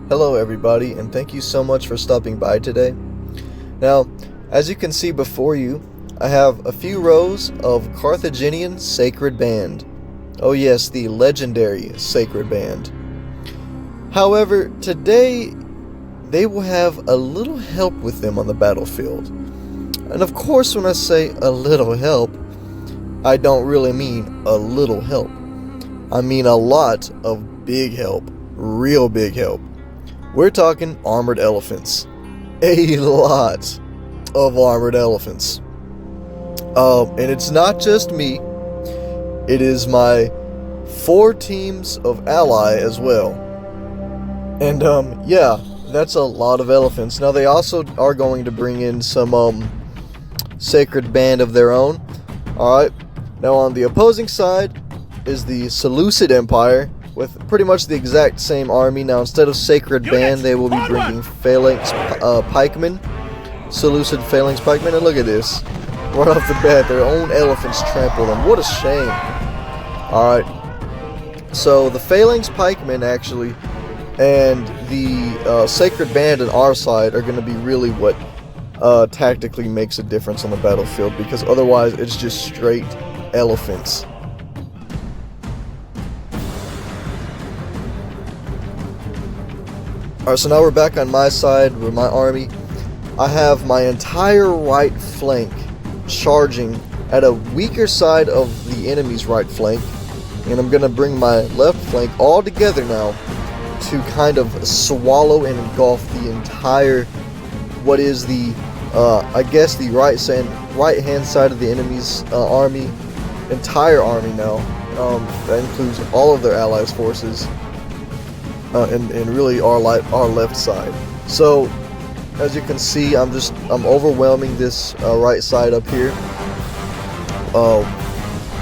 Hello everybody, and thank you so much for stopping by today. Now, as you can see before you, I have a few rows of Carthaginian Sacred Band. Oh yes, the legendary Sacred Band. However, today they will have a little help with them on the battlefield. And of course, when I say a little help, I don't really mean a little help. I mean a lot of big help, real big help. We're talking armored elephants. A lot of armored elephants. And it's not just me. It is my 4 teams of ally as well. And yeah, that's a lot of elephants. Now they also are going to bring in some Sacred Band of their own. Alright. Now on the opposing side is the Seleucid Empire with pretty much the exact same army. Now instead of Sacred Band, they will be bringing Phalanx Pikemen. Seleucid Phalanx Pikemen. And look at this. Right off the bat, their own elephants trample them. What a shame. Alright. So the Phalanx Pikemen actually and the Sacred Band on our side are going to be really what tactically makes a difference on the battlefield, because otherwise it's just straight elephants. Alright, so now we're back on my side with my army. I have my entire right flank charging at a weaker side of the enemy's right flank, and I'm going to bring my left flank all together now to kind of swallow and engulf the entire, what is the, I guess the right hand side of the enemy's army, entire army now. That includes all of their allies' forces, and really our left side. So, as you can see, I'm overwhelming this right side up here,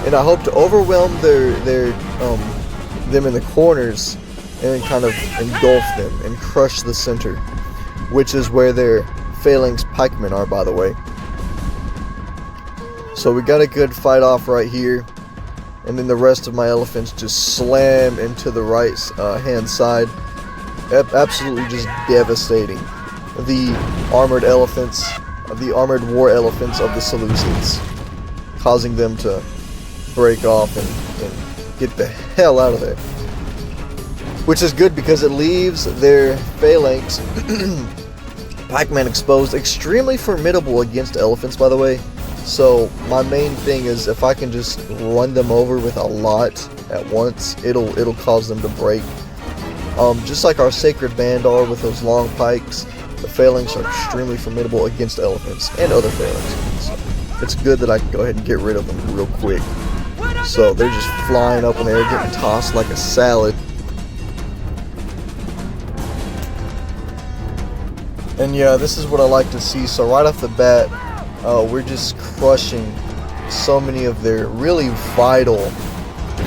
and I hope to overwhelm them in the corners and then kind of engulf them and crush the center, which is where their Phalanx Pikemen are, by the way. So we got a good fight off right here, and then the rest of my elephants just slam into the right hand side, absolutely just devastating the armored elephants, the armored war elephants of the Seleucids, causing them to break off and get the hell out of there. Which is good because it leaves their Phalanx Pikemen exposed, extremely formidable against elephants, by the way. So my main thing is if I can just run them over with a lot at once, it'll cause them to break. Just like our Sacred Band are with those long pikes, the Phalanx are extremely formidable against elephants and other Phalanxes. So it's good that I can go ahead and get rid of them real quick. So they're just flying up in the air, getting tossed like a salad. And yeah, this is what I like to see. So right off the bat, we're just crushing so many of their really vital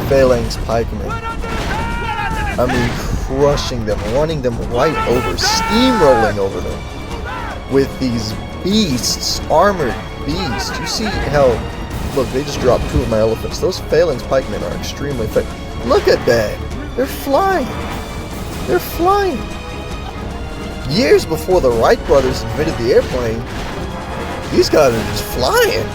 Phalanx Pikemen. I mean, crushing them, running them right over, steamrolling over them with these beasts, armored beasts. You see how, look, they just dropped 2 of my elephants. Those Phalanx Pikemen are extremely effective. Look at that. They're flying. They're flying. Years before the Wright brothers invented the airplane, these guys are just flying.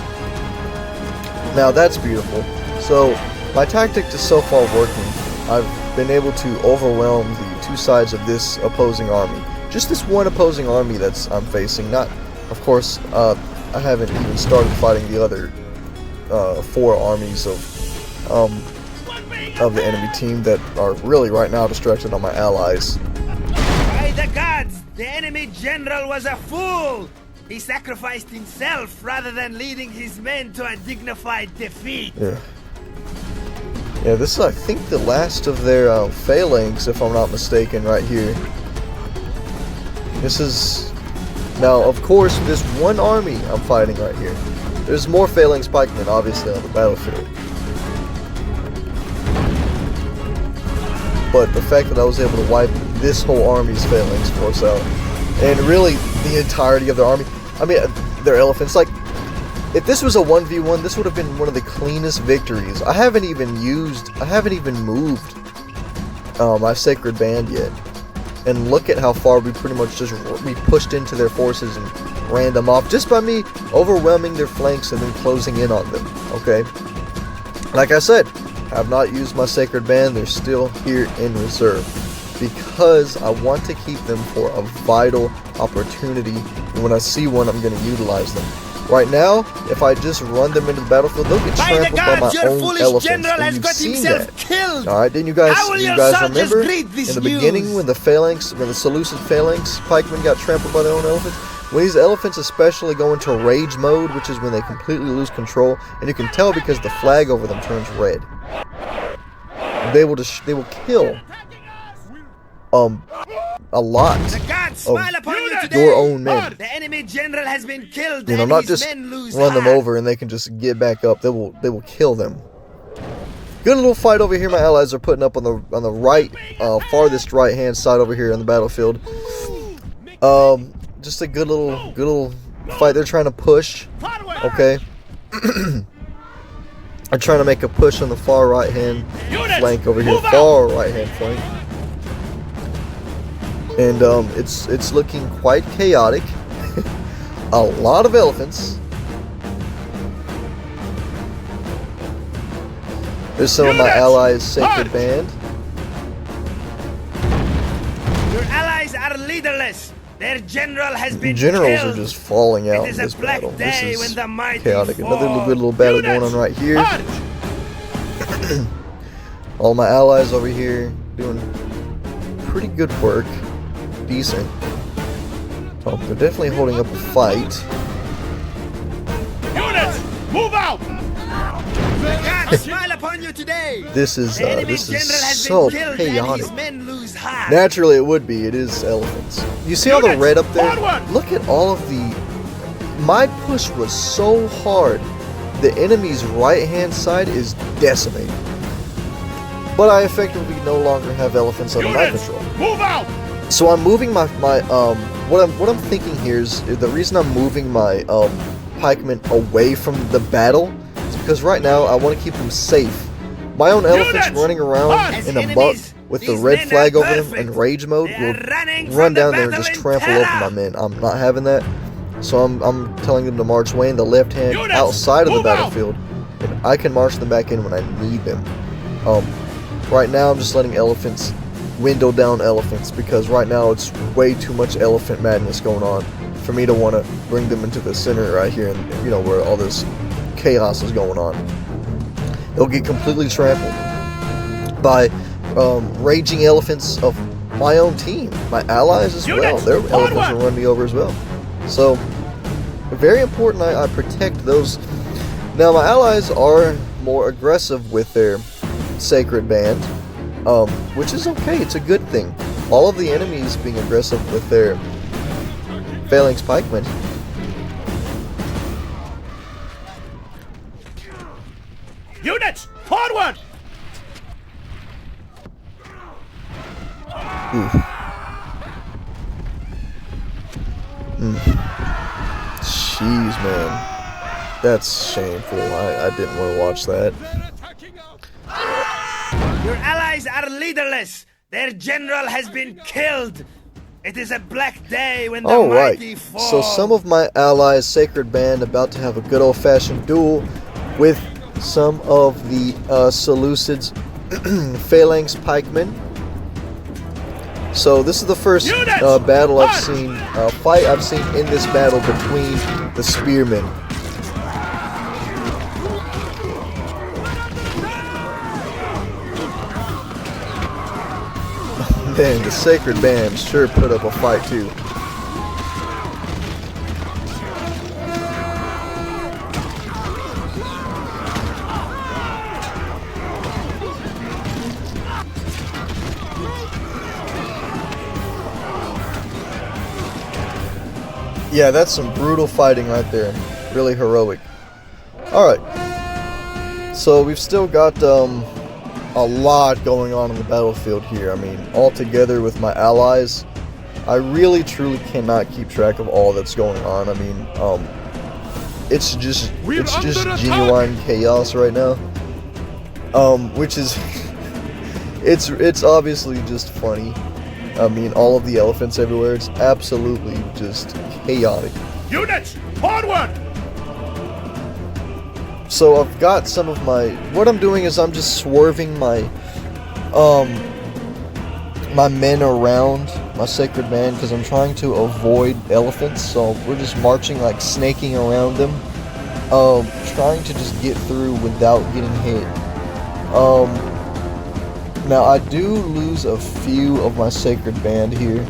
Now that's beautiful. So my tactic is so far working. I've been able to overwhelm the 2 sides of this opposing army. Just this one opposing army I'm facing. Not, of course, I haven't even started fighting the other 4 armies of the enemy team that are really right now distracted on my allies. By the gods, the enemy general was a fool! He sacrificed himself rather than leading his men to a dignified defeat. Yeah, this is, I think, the last of their Phalanx, if I'm not mistaken, right here. This is... Now, of course, this one army I'm fighting right here. There's more Phalanx Pikemen, obviously, on the battlefield. But the fact that I was able to wipe this whole army's Phalanx force out, and really the entirety of their army, I mean, their elephants, like, if this was a 1v1, this would have been one of the cleanest victories. I haven't even moved my Sacred Band yet. And look at how far we pretty much we pushed into their forces and ran them off just by me overwhelming their flanks and then closing in on them. Okay, like I said, I have not used my Sacred Band. They're still here in reserve because I want to keep them for a vital opportunity. And when I see one, I'm going to utilize them. Right now, if I just run them into the battlefield, they'll get trampled by my own elephants, and you've seen that. Killed. All right, didn't you guys remember in the beginning when the Seleucid phalanx pikemen got trampled by their own elephants? When these elephants especially go into rage mode, which is when they completely lose control, and you can tell because the flag over them turns red. They will kill a lot of your own men. The enemy general has been killed. You know, not just run them over and they can just get back up. They will kill them. Good little fight over here. My allies are putting up on the right, farthest right hand side over here on the battlefield. Just a good little fight. They're trying to push. Okay. I'm trying to make a push on the far right hand flank over here. Far right hand flank. And it's looking quite chaotic. A lot of elephants. There's some of my allies' Sacred Band. Your allies are leaderless. Their general has been Generals killed. are just falling out in this battle. This is chaotic. Another good little battle going on right here. All my allies over here doing pretty good work. Decent. Oh, they're definitely holding up a fight. Units, move out! The gods smile upon you today. This is so chaotic. Naturally, it would be. It is elephants. You see all the red up there? Look at all of the. My push was so hard. The enemy's right-hand side is decimated. But I effectively no longer have elephants under my control. Move out! So I'm moving my what I'm thinking here is the reason I'm moving my pikemen away from the battle is because right now I want to keep them safe. My own elephants running around in a muck with the red flag over them in rage mode will run down there and just trample over my men. I'm not having that. So I'm telling them to march way in the left hand outside of the battlefield, and I can march them back in when I need them. Right now I'm just letting elephants window down elephants because right now it's way too much elephant madness going on for me to want to bring them into the center right here, and you know where all this chaos is going on. They'll get completely trampled by raging elephants of my own team, my allies as well. Their elephants will run me over as well. So very important I protect those. Now my allies are more aggressive with their Sacred Band, which is okay. It's a good thing. All of the enemies being aggressive with their phalanx pikemen. Units, forward! Jeez, man. That's shameful. I didn't want to watch that. Your allies are leaderless. Their general has been killed. It is a black day when the mighty fall. So some of my allies' Sacred Band about to have a good old-fashioned duel with some of the Seleucids' phalanx pikemen. So this is the first battle I've seen, fight I've seen in this battle between the spearmen. Man, the Sacred Band sure put up a fight too. Yeah, that's some brutal fighting right there. Really heroic. Alright. So we've still got a lot going on the battlefield here. I mean, all together with my allies, I really truly cannot keep track of all that's going on. I mean, it's just genuine chaos right now. Which is it's obviously just funny. I mean, all of the elephants everywhere. It's absolutely just chaotic. Units, forward! So I've got some of my... What I'm doing is I'm just swerving my my men around my sacred band because I'm trying to avoid elephants. So we're just marching, like snaking around them, trying to just get through without getting hit. Now I do lose a few of my sacred band here.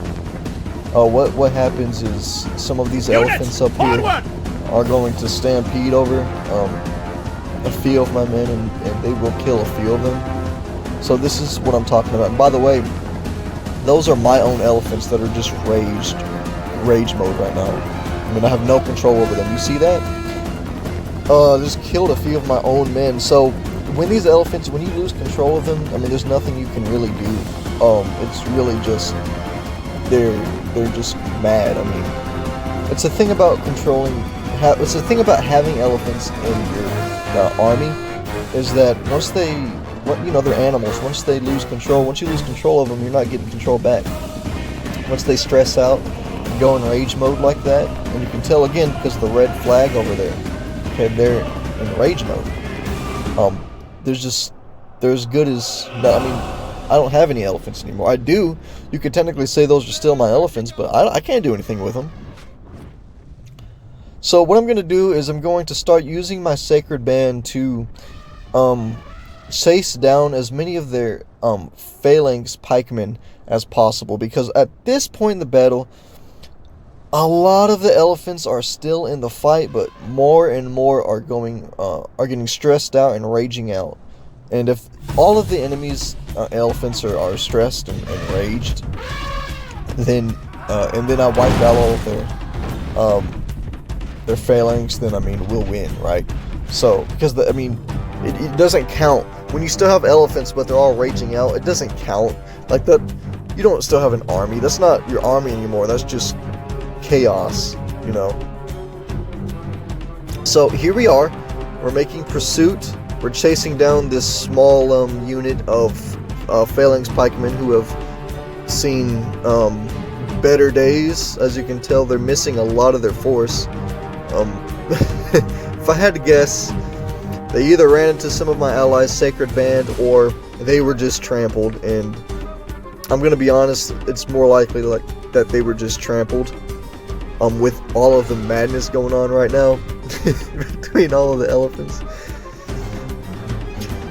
What happens is some of these elephants up here are going to stampede over a few of my men, and they will kill a few of them. So this is what I'm talking about. And by the way, those are my own elephants that are just rage mode right now. I mean, I have no control over them. You see that? Just killed a few of my own men. So when these elephants, when you lose control of them, I mean, there's nothing you can really do. It's really just they're just mad. I mean, it's a thing about controlling. It's the thing about having elephants in your army is that once they, you know, they're animals. Once they lose control, once you lose control of them, you're not getting control back. Once they stress out and go in rage mode like that, and you can tell again because the red flag over there, okay, they're in rage mode. They're as good as, I mean, I don't have any elephants anymore. I do. You could technically say those are still my elephants, but I can't do anything with them. So what I'm going to do is I'm going to start using my sacred band to chase down as many of their phalanx pikemen as possible, because at this point in the battle, a lot of the elephants are still in the fight, but more and more are getting stressed out and raging out. And if all of the enemies elephants are stressed and raged, then and then I wipe out all of their phalanx, then I mean we'll win, right? So because it doesn't count when you still have elephants, but they're all raging out. It doesn't count like that. You don't still have an army. That's not your army anymore. That's just chaos, you know. So here we are. We're making pursuit. We're chasing down this small unit of phalanx pikemen who have seen better days. As you can tell, they're missing a lot of their force. If I had to guess, they either ran into some of my allies' sacred band or they were just trampled, and I'm gonna be honest, it's more likely like that they were just trampled. With all of the madness going on right now between all of the elephants.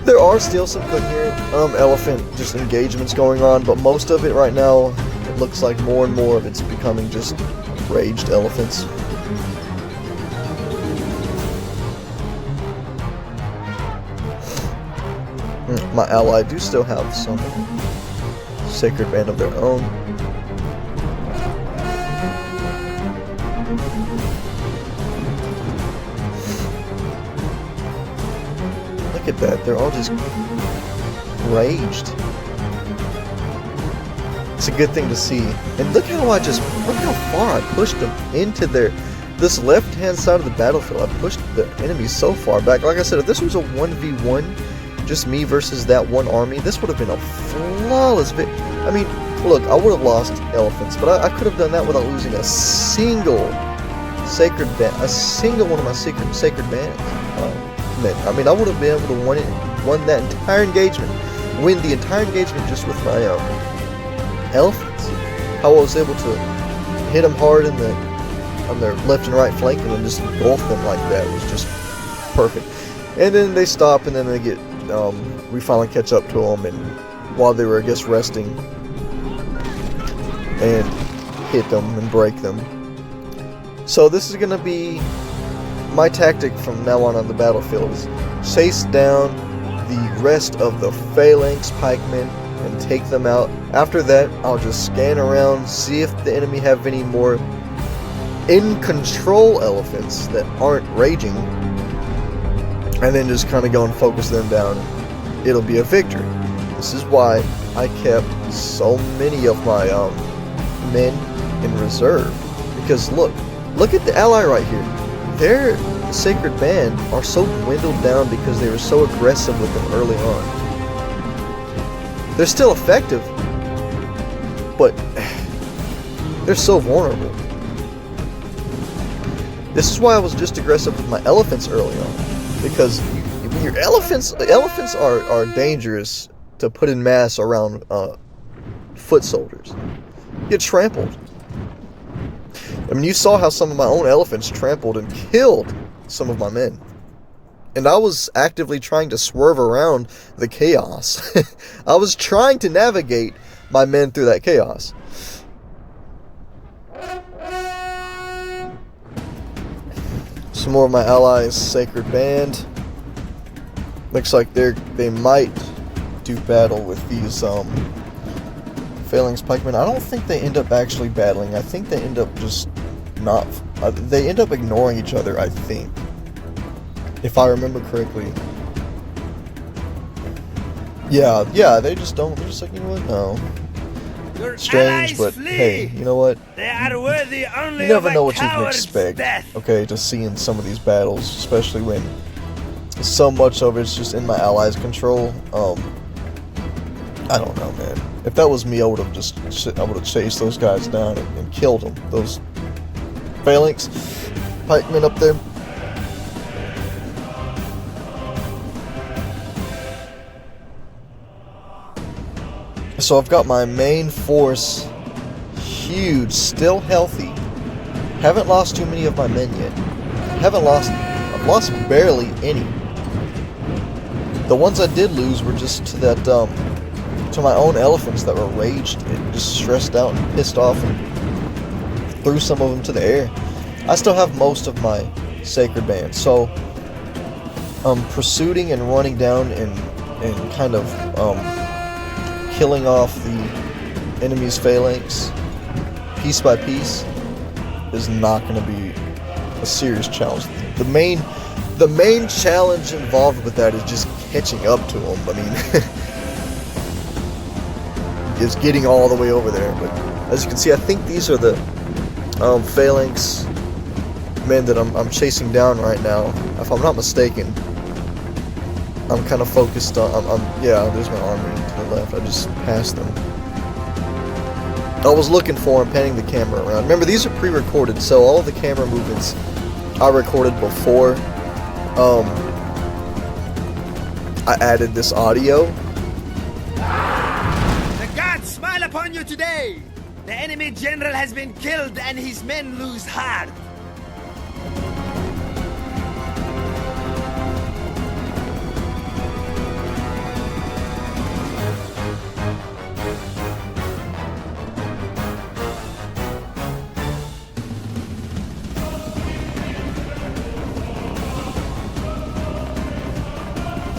There are still some coherent elephant just engagements going on, but most of it right now, it looks like more and more of it's becoming just raged elephants. My ally do still have some sacred band of their own. Look at that, they're all just raged. It's a good thing to see. And look how far I pushed them into this left-hand side of the battlefield. I pushed the enemy so far back. Like I said, if this was a 1v1, just me versus that one army, this would have been a flawless victory. I mean, look, I would have lost elephants, but I could have done that without losing a single sacred band, a single one of my sacred bands. I mean, I would have been able to won that entire engagement, win the entire engagement just with my elephants. How I was able to hit them hard on their left and right flank and then just engulf them like that was just perfect. And then they stop, and then they get we finally catch up to them, and while they were, I guess, resting, and hit them and break them. So this is gonna be my tactic from now on the battlefield, is chase down the rest of the phalanx pikemen and take them out. After that, I'll just scan around, see if the enemy have any more in control elephants that aren't raging, and then just kind of go and focus them down. It'll be a victory. This is why I kept so many of my men in reserve, because look at the ally right here. Their sacred band are so dwindled down because they were so aggressive with them early on. They're still effective, but they're so vulnerable. This is why I was just aggressive with my elephants early on, because your elephants are dangerous to put in mass around foot soldiers. You get trampled. I mean, you saw how some of my own elephants trampled and killed some of my men. And I was actively trying to swerve around the chaos. I was trying to navigate my men through that chaos. Some more of my allies' Sacred Band. Looks like they might do battle with these Phalanx Pikemen. I don't think they end up actually battling. I think they end up just not... they end up ignoring each other, I think. If I remember correctly. Yeah, they just don't. They're just like, you know what? No. Your Strange, but flee. hey, you know what? They are worthy only You never of know a what you can coward's expect, death. okay, to see in some of these battles, especially when so much of it's just in my allies' control. I don't know, man. If that was me, I would have chased those guys down and killed them. Those Phalanx pikemen up there. So I've got my main force huge, still healthy. Haven't lost too many of my men yet. I've lost barely any. The ones I did lose were just to that to my own elephants that were raged and just stressed out and pissed off and threw some of them to the air. I still have most of my Sacred Band, so pursuing and running down and kind of killing off the enemy's phalanx piece by piece is not going to be a serious challenge. The main challenge involved with that is just catching up to them. I mean, is getting all the way over there. But as you can see, I think these are the phalanx men that I'm chasing down right now. If I'm not mistaken, I'm kind of focused on. Yeah, there's my army to the left. I just passed them. I was looking for them, panning the camera around. Remember, these are pre-recorded, so all of the camera movements I recorded before I added this audio. The gods smile upon you today. The enemy general has been killed and his men lose heart.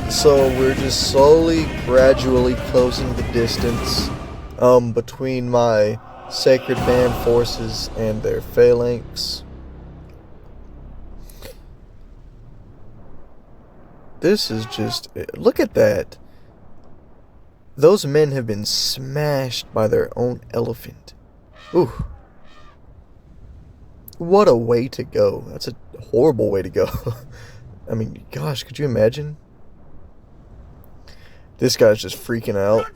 So we're just slowly, gradually closing the distance between my Sacred Band forces and their phalanx. This is just... look at that. Those men have been smashed by their own elephant. Ooh. What a way to go. That's a horrible way to go. I mean, gosh, could you imagine? This guy's just freaking out.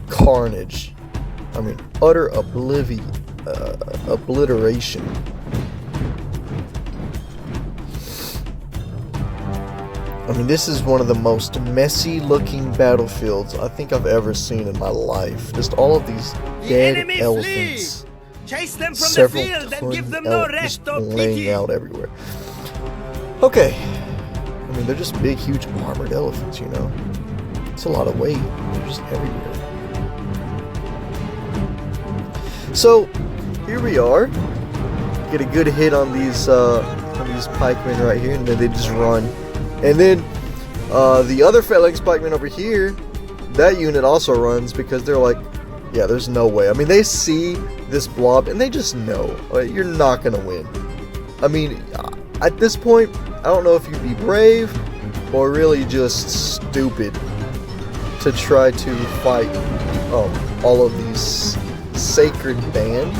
Carnage. I mean, utter oblivion. Obliteration. I mean, this is one of the most messy looking battlefields I think I've ever seen in my life. Just all of these dead elephants. Chase them from the Several field and ton give them no rest or laying pity. out everywhere. Okay. I mean, they're just big, huge armored elephants, you know. It's a lot of weight. They're just everywhere. So, here we are. Get a good hit on these pikemen right here, and then they just run. And then the other phalanx pikemen over here, that unit also runs because they're like, yeah, there's no way. I mean, they see this blob and they just know you're not gonna win. I mean, at this point, I don't know if you'd be brave or really just stupid to try to fight all of these Sacred Band.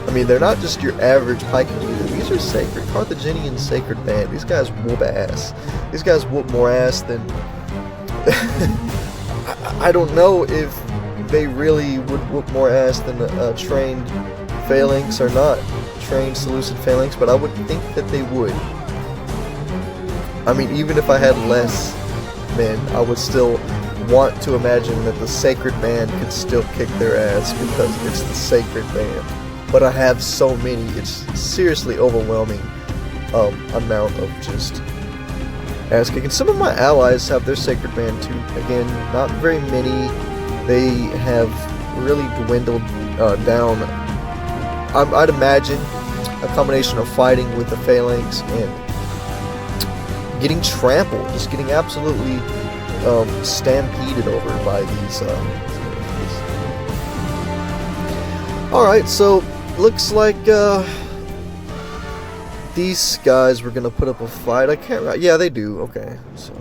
I mean, they're not just your average pikemen either. These are sacred Carthaginian Sacred Band. These guys whoop ass. these guys whoop more ass than I don't know if they really would whoop more ass than trained phalanx or not trained Seleucid phalanx, but I would think that they would. I mean, even if I had less men, I would still want to imagine that the Sacred Band could still kick their ass because it's the Sacred Band. But I have so many, it's seriously overwhelming amount of just ass kicking. Some of my allies have their Sacred Band too. Again, not very many. They have really dwindled down. I'd imagine a combination of fighting with the phalanx and getting trampled, just getting absolutely stampeded over by these. Alright, so looks like these guys were gonna put up a fight. I can't. Yeah, they do. Okay, so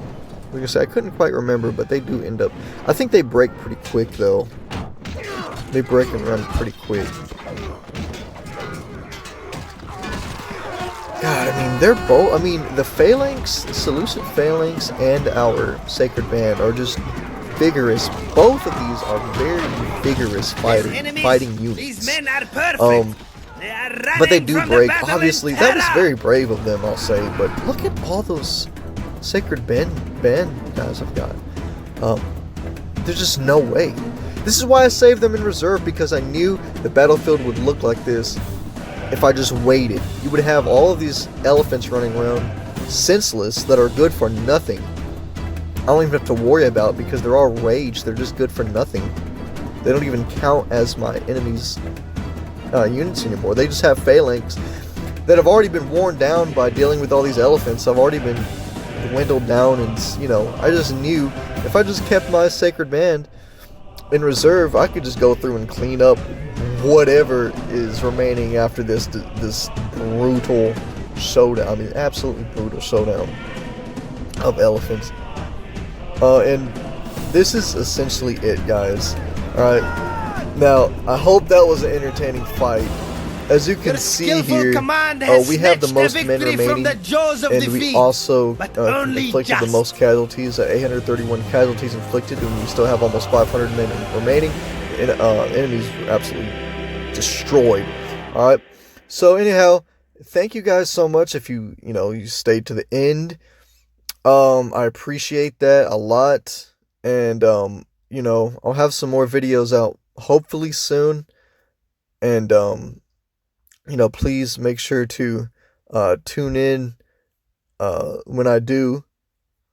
like I said, I couldn't quite remember, but they do end up. I think they break pretty quick though. They break and run pretty quick. God, I mean, they're both. I mean, the phalanx, the Seleucid phalanx, and our Sacred Band are just vigorous. Both of these are very vigorous fighting units. These men are perfect. But they do break. Obviously, that was very brave of them, I'll say. But look at all those Sacred Band guys I've got. There's just no way. This is why I saved them in reserve, because I knew the battlefield would look like this if I just waited. You would have all of these elephants running around senseless that are good for nothing. I don't even have to worry about, because they're all rage. They're just good for nothing. They don't even count as my enemies' units anymore. They just have phalanx that have already been worn down by dealing with all these elephants. I've already been dwindled down, and you know, I just knew if I just kept my Sacred Band in reserve, I could just go through and clean up whatever is remaining after this brutal showdown. I mean, absolutely brutal showdown of elephants. And this is essentially it, guys. Alright, now I hope that was an entertaining fight. As you can see here, we have the most men remaining, and we also inflicted the most casualties, 831 casualties inflicted, and we still have almost 500 men remaining. And enemies were absolutely destroyed. Alright, so anyhow, thank you guys so much if you stayed to the end. I appreciate that a lot, and I'll have some more videos out hopefully soon, and please make sure to tune in when I do.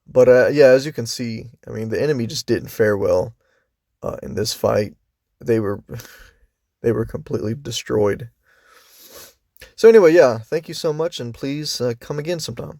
But yeah, as you can see, I mean, the enemy just didn't fare well in this fight. They were completely destroyed. So anyway, yeah, thank you so much, and please come again sometime.